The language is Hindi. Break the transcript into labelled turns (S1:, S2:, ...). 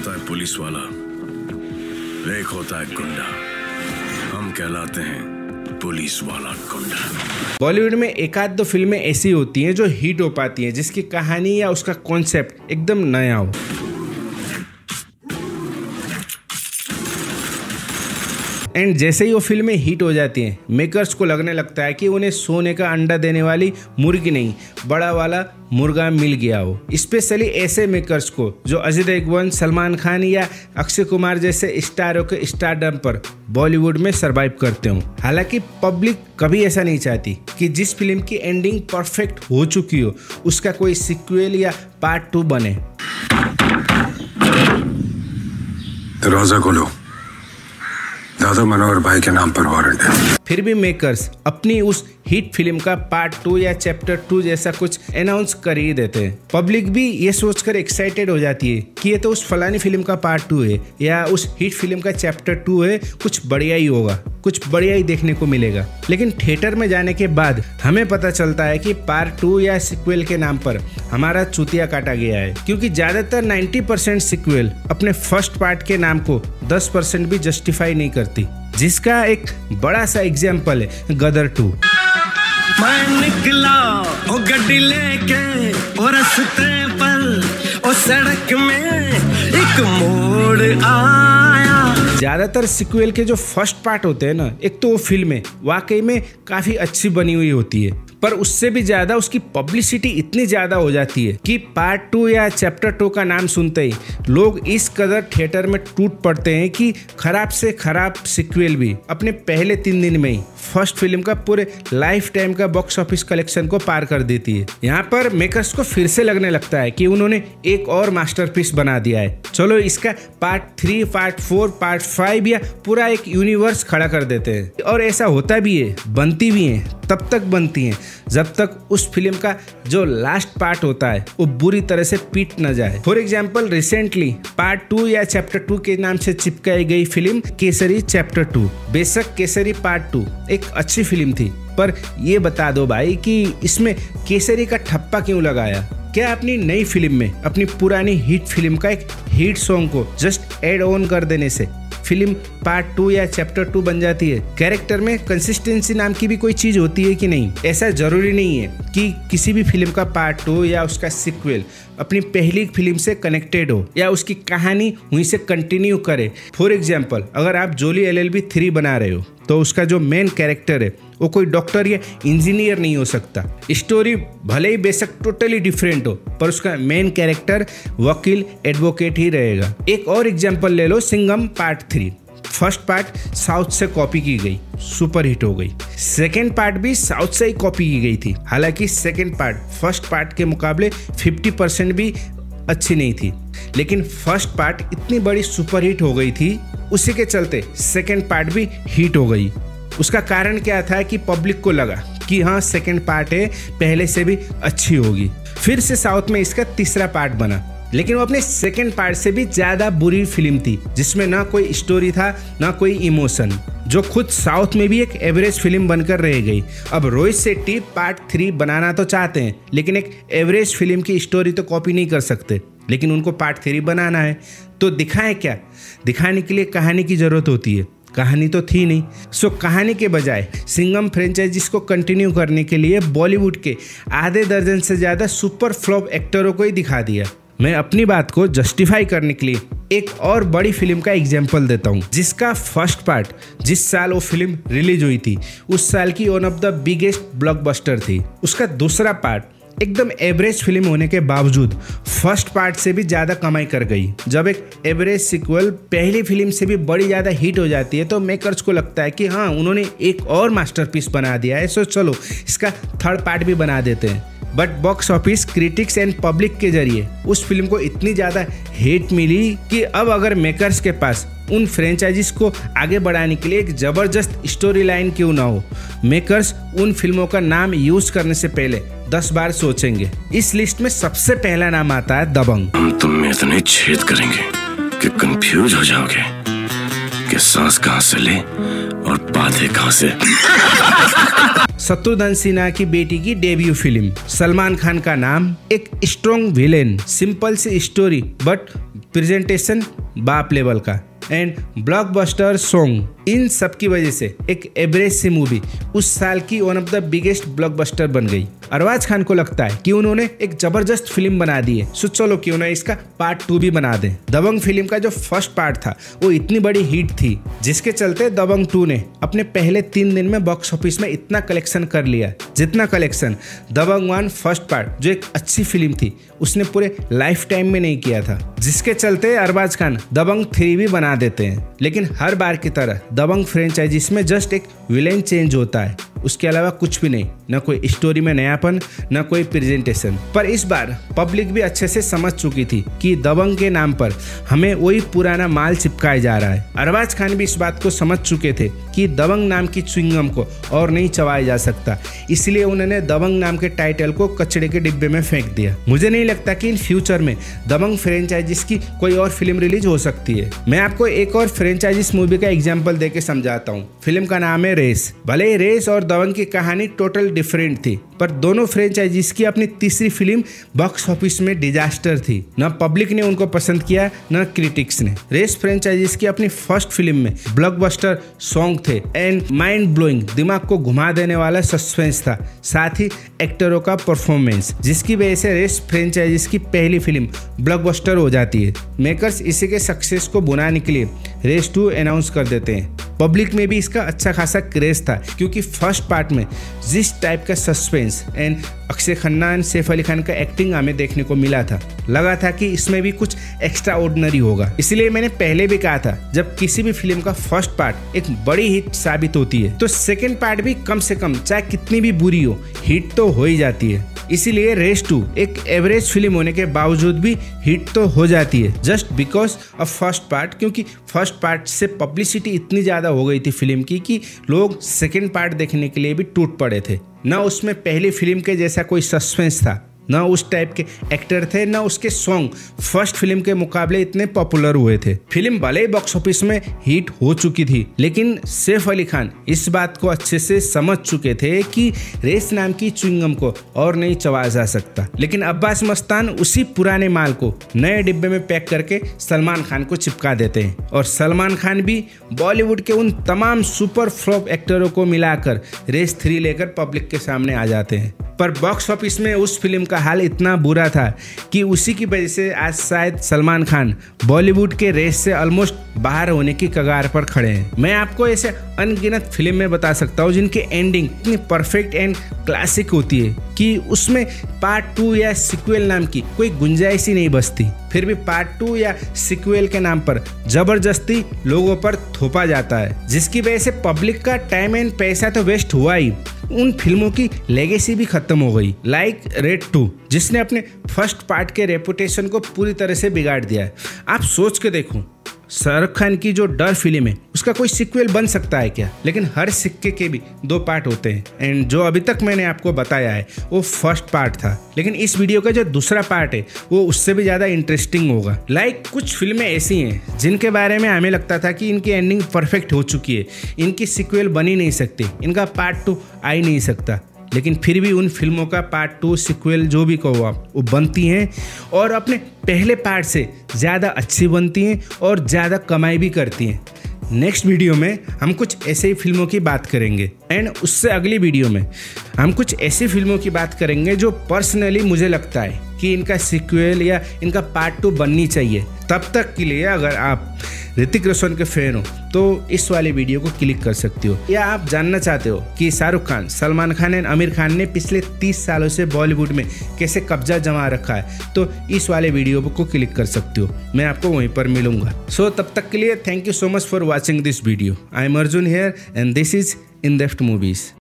S1: होता है पुलिस वाला, एक होता है गुंडा। हम कहलाते हैं पुलिस वाला गुंडा।
S2: बॉलीवुड में एक आध दो फिल्में ऐसी होती हैं जो हिट हो पाती हैं, जिसकी कहानी या उसका कॉन्सेप्ट एकदम नया हो। एंड जैसे ही वो फिल्में हिट हो जाती हैं, मेकर्स को लगने लगता है कि उन्हें सोने का अंडा देने वाली मुर्गी नहीं, बड़ा वाला मुर्गा मिल गया हो। स्पेशली ऐसे मेकर्स को जो अजय देवगन, सलमान खान या अक्षय कुमार जैसे स्टारों के स्टारडम पर बॉलीवुड में सरवाइव करते हों। हालांकि पब्लिक कभी ऐसा नहीं चाहती कि जिस फिल्म की एंडिंग परफेक्ट हो चुकी हो उसका कोई सीक्वल या पार्ट 2 बने।
S1: दरवाजा खोलो, दादा मनोहर भाई के नाम पर वारंट है।
S2: फिर भी मेकर्स अपनी उस हिट फिल्म का पार्ट 2 या चैप्टर 2 जैसा कुछ अनाउंस कर ही देते हैं। पब्लिक भी ये सोचकर एक्साइटेड हो जाती है कि ये तो उस फलानी फिल्म का पार्ट 2 है या उस हिट फिल्म का चैप्टर 2 है, कुछ बढ़िया ही होगा, कुछ बढ़िया ही देखने को मिलेगा। लेकिन थिएटर में जाने के बाद हमें पता चलता है कि पार्ट 2 या सिक्वल के नाम पर हमारा चूतिया काटा गया है, क्योंकि ज्यादातर 90% सिक्वल अपने फर्स्ट पार्ट के नाम को 10% भी जस्टिफाई नहीं करती, जिसका एक बड़ा सा एग्जाम्पल है गदर 2।
S3: मैं निकला ओ गड्डी लेके ओ रास्ते पर ओ सड़क में एक मोड़ आया।
S2: ज्यादातर सिक्वल के जो फर्स्ट पार्ट होते हैं ना, एक तो वो फिल्में वाकई में काफी अच्छी बनी हुई होती है, पर उससे भी ज्यादा उसकी पब्लिसिटी इतनी ज्यादा हो जाती है कि पार्ट 2 या चैप्टर 2 का नाम सुनते ही लोग इस कदर थिएटर में टूट पड़ते हैं कि खराब से खराब सिक्वल भी अपने पहले 3 दिन में ही फर्स्ट फिल्म का पूरे लाइफ टाइम का बॉक्स ऑफिस कलेक्शन को पार कर देती है। यहाँ पर मेकर्स को फिर से लगने लगता है कि उन्होंने एक और मास्टरपीस बना दिया है, चलो इसका पार्ट 3, पार्ट 4, पार्ट 5 या पूरा एक यूनिवर्स खड़ा कर देते हैं। और ऐसा होता भी है, बनती भी है, तब तक बनती हैं जब तक उस फिल्म का जो लास्ट पार्ट होता है वो बुरी तरह से पीट न जाए। फॉर एग्जाम्पल, रिसेंटली पार्ट 2 या चैप्टर 2 के नाम से चिपकाई गई फिल्म केसरी चैप्टर 2। बेशक केसरी पार्ट 2 एक अच्छी फिल्म थी, पर ये बता दो भाई कि इसमें केसरी का ठप्पा क्यों लगाया? क्या अपनी नई फिल्म में अपनी पुरानी हिट फिल्म का एक हिट सॉन्ग को जस्ट एड ऑन कर देने से फिल्म पार्ट 2 या चैप्टर 2 बन जाती है? कैरेक्टर में कंसिस्टेंसी नाम की भी कोई चीज होती है कि नहीं? ऐसा जरूरी नहीं है कि किसी भी फिल्म का पार्ट 2 या उसका सिक्वल अपनी पहली फिल्म से कनेक्टेड हो या उसकी कहानी वहीं से कंटिन्यू करे। फॉर एग्जाम्पल, अगर आप जोली LLB 3 बना रहे हो तो उसका जो मेन कैरेक्टर है वो कोई डॉक्टर या इंजीनियर नहीं हो सकता। स्टोरी भले ही बेशक टोटली डिफरेंट हो, पर उसका मेन कैरेक्टर वकील, एडवोकेट ही रहेगा। एक और एग्जांपल ले लो, Singham part 3। First part south से कॉपी की गई, सुपर हिट हो गई। सेकेंड पार्ट भी साउथ से ही कॉपी की गई थी, हालांकि सेकेंड पार्ट फर्स्ट पार्ट के मुकाबले 50% भी अच्छी नहीं थी, लेकिन फर्स्ट पार्ट इतनी बड़ी सुपर हिट हो गई थी, उसी के चलते सेकेंड पार्ट भी हिट हो गई। उसका कारण क्या था कि पब्लिक को लगा कि हाँ सेकेंड पार्ट है, पहले से भी अच्छी होगी। फिर से साउथ में इसका तीसरा पार्ट बना, लेकिन वो अपने सेकेंड पार्ट से भी ज्यादा बुरी फिल्म थी, जिसमें ना कोई स्टोरी था ना कोई इमोशन, जो खुद साउथ में भी एक एवरेज फिल्म बनकर रह गई। अब रोहित शेट्टी पार्ट 3 बनाना तो चाहते हैं, लेकिन एक एवरेज फिल्म की स्टोरी तो कॉपी नहीं कर सकते, लेकिन उनको पार्ट 3 बनाना है तो दिखाएं क्या? दिखाने के लिए कहानी की जरूरत होती है, कहानी तो थी नहीं। सो कहानी के बजाय सिंघम फ्रेंचाइजिस को कंटिन्यू करने के लिए बॉलीवुड के आधे दर्जन से ज्यादा सुपर फ्लॉप एक्टरों को ही दिखा दिया। मैं अपनी बात को जस्टिफाई करने के लिए एक और बड़ी फिल्म का एग्जाम्पल देता हूँ, जिसका फर्स्ट पार्ट जिस साल वो फिल्म रिलीज हुई थी उस साल की one of the biggest blockbuster थी। उसका दूसरा पार्ट एकदम एवरेज फिल्म होने के बावजूद फर्स्ट पार्ट से भी ज्यादा कमाई कर गई। जब एक एवरेज सिक्वल पहली फिल्म से भी बड़ी ज्यादा हिट हो जाती है तो मेकर्स को लगता है कि हाँ उन्होंने एक और मास्टरपीस बना दिया है, सो चलो इसका थर्ड पार्ट भी बना देते हैं। But box office, critics and public के जरिए उस फिल्म को इतनी ज्यादा हिट मिली कि अब अगर मेकर्स के पास उन फ्रेंचाइजीज को आगे बढ़ाने के लिए एक जबरदस्त स्टोरी लाइन क्यों ना हो, मेकर्स उन फिल्मों का नाम यूज करने से पहले 10 बार सोचेंगे। इस लिस्ट में सबसे पहला नाम आता है दबंग।
S1: हम तुम में इतने छेद करेंगे कि कंफ्यूज हो जाओगे कि सांस कहां से ले और बातें कहां से।
S2: शत्रुघ्न सिन्हा की बेटी की डेब्यू फिल्म, सलमान खान का नाम, एक स्ट्रॉन्ग विलेन, सिंपल सी स्टोरी बट प्रेजेंटेशन बाप लेवल का एंड ब्लॉकबस्टर सॉन्ग, इन सब की वजह से एक एवरेज सी मूवी उस साल की one of the biggest blockbuster बन गई। अरबाज खान को लगता है कि उन्होंने एक जबरदस्त फिल्म बना दी है, सो चलो क्यों ना इसका पार्ट 2 भी बना दें। दबंग फिल्म का जो फर्स्ट पार्ट था वो इतनी बड़ी हिट थी जिसके चलते दबंग 2 ने अपने पहले 3 दिन में बॉक्स ऑफिस में इतना कलेक्शन कर लिया जितना कलेक्शन दबंग 1 फर्स्ट पार्ट जो एक अच्छी फिल्म थी उसने पूरे लाइफ टाइम में नहीं किया था, जिसके चलते अरबाज खान दबंग 3 भी बना देते हैं। लेकिन हर बार की तरह दबंग फ्रेंचाइजीज में जस्ट एक विलेन चेंज होता है, उसके अलावा कुछ भी नहीं, न कोई स्टोरी में नयापन न कोई प्रेजेंटेशन। पर इस बार पब्लिक भी अच्छे से समझ चुकी थी कि दबंग के नाम पर हमें वही पुराना माल चिपकाया जा रहा है। अरबाज खान भी इस बात को समझ चुके थे कि दबंग नाम की च्युइंगम को और नहीं चबाया जा सकता, इसलिए उन्होंने दबंग नाम के टाइटल को कचड़े के डिब्बे में फेंक दिया। मुझे नहीं लगता कि इन फ्यूचर में दबंग फ्रेंचाइजीज की कोई और फिल्म रिलीज हो सकती है। मैं आपको एक और फ्रेंचाइजीज मूवी का एग्जाम्पल देके समझाता हूँ। फिल्म का नाम है रेस। भले ही रेस और दबंग की कहानी टोटल डिफरेंट थी, पर दोनों फ्रेंचाइजीज की अपनी तीसरी फिल्म बॉक्स ऑफिस में डिजास्टर थी। न पब्लिक ने उनको पसंद किया न क्रिटिक्स ने। रेस फ्रेंचाइजीज की अपनी फर्स्ट फिल्म में ब्लॉकबस्टर सॉन्ग थे एंड माइंड ब्लोइंग, दिमाग को घुमा देने वाला सस्पेंस था, साथ ही एक्टरों का परफॉर्मेंस, जिसकी वजह से रेस फ्रेंचाइजीज की पहली फिल्म ब्लॉकबस्टर हो जाती है। मेकर्स इसी के सक्सेस को बुनाने के लिए रेस 2 अनाउंस कर देते हैं। पब्लिक में भी इसका अच्छा खासा क्रेज था क्योंकि फर्स्ट पार्ट में जिस टाइप का suspense and Akshay Khanna and Saif Ali Khan का एक्टिंग हमें देखने को मिला था, लगा था कि इसमें भी कुछ एक्स्ट्रा ऑर्डिनरी होगा। इसलिए मैंने पहले भी कहा था जब किसी भी फिल्म का फर्स्ट पार्ट एक बड़ी हिट साबित होती है तो सेकेंड पार्ट भी कम से कम चाहे कितनी भी बुरी हो हिट तो हो ही जाती है। इसीलिए रेस 2 एक एवरेज फिल्म होने के बावजूद भी हिट तो हो जाती है just because of first part, क्योंकि फर्स्ट पार्ट से पब्लिसिटी इतनी ज़्यादा हो गई थी फिल्म की कि लोग सेकेंड पार्ट देखने के लिए भी टूट पड़े थे। ना उसमें पहली फिल्म के जैसा कोई सस्पेंस था, न उस टाइप के एक्टर थे, न उसके सॉन्ग फर्स्ट फिल्म के मुकाबले इतने पॉपुलर हुए थे। फिल्म भले ही बॉक्स ऑफिस में हिट हो चुकी थी लेकिन सैफ अली खान इस बात को अच्छे से समझ चुके थे कि रेस नाम की च्युइंगम को और नहीं चबाया जा सकता। लेकिन अब्बास मस्तान उसी पुराने माल को नए डिब्बे में पैक करके सलमान खान को चिपका देते हैं और सलमान खान भी बॉलीवुड के उन तमाम सुपर फ्लॉप एक्टरों को मिलाकर रेस 3 लेकर पब्लिक के सामने आ जाते हैं। पर बॉक्स ऑफिस में उस फिल्म का हाल इतना बुरा था कि उसी की वजह से आज शायद सलमान खान बॉलीवुड के रेस से ऑलमोस्ट बाहर होने की कगार पर खड़े हैं। मैं आपको ऐसे अनगिनत फिल्म में बता सकता हूँ जिनकी एंडिंग इतनी परफेक्ट एंड क्लासिक होती है कि उसमें पार्ट 2 या सिक्वल नाम की कोई गुंजाइश ही नहीं बचती, फिर भी पार्ट 2 या सिक्वल के नाम पर जबरदस्ती लोगों पर थोपा जाता है, जिसकी वजह से पब्लिक का टाइम एंड पैसा तो वेस्ट हुआ ही, उन फिल्मों की लेगेसी भी खत्म हो गई। लाइक रेड 2 जिसने अपने फर्स्ट पार्ट के रेपुटेशन को पूरी तरह से बिगाड़ दिया है। आप सोच के देखो, शाहरुख खान की जो डर फिल्म है उसका कोई सिक्वल बन सकता है क्या? लेकिन हर सिक्के के भी 2 पार्ट होते हैं एंड जो अभी तक मैंने आपको बताया है वो फर्स्ट पार्ट था, लेकिन इस वीडियो का जो दूसरा पार्ट है वो उससे भी ज़्यादा इंटरेस्टिंग होगा। लाइक कुछ फिल्में ऐसी हैं जिनके बारे में हमें लगता था कि इनकी एंडिंग परफेक्ट हो चुकी है, इनकी सिक्वल बन ही नहीं सकती, इनका पार्ट 2 आ ही नहीं सकता, लेकिन फिर भी उन फिल्मों का पार्ट 2 सिक्वल जो भी कहो आप वो बनती हैं और अपने पहले पार्ट से ज़्यादा अच्छी बनती हैं और ज़्यादा कमाई भी करती हैं। नेक्स्ट वीडियो में हम कुछ ऐसे ही फिल्मों की बात करेंगे एंड उससे अगली वीडियो में हम कुछ ऐसी फिल्मों की बात करेंगे जो पर्सनली मुझे लगता है कि इनका सिक्वल या इनका पार्ट 2 बननी चाहिए। तब तक के लिए अगर आप ऋतिक रोशन के फैन हो तो इस वाले वीडियो को क्लिक कर सकते हो, या आप जानना चाहते हो कि शाहरुख खान, सलमान खान एंड आमिर खान ने पिछले 30 सालों से बॉलीवुड में कैसे कब्जा जमा रखा है तो इस वाले वीडियो को क्लिक कर सकते हो, मैं आपको वहीं पर मिलूंगा। सो तब तक के लिए thank you so much for watching this video. I am Arjun here and this is in depth movies.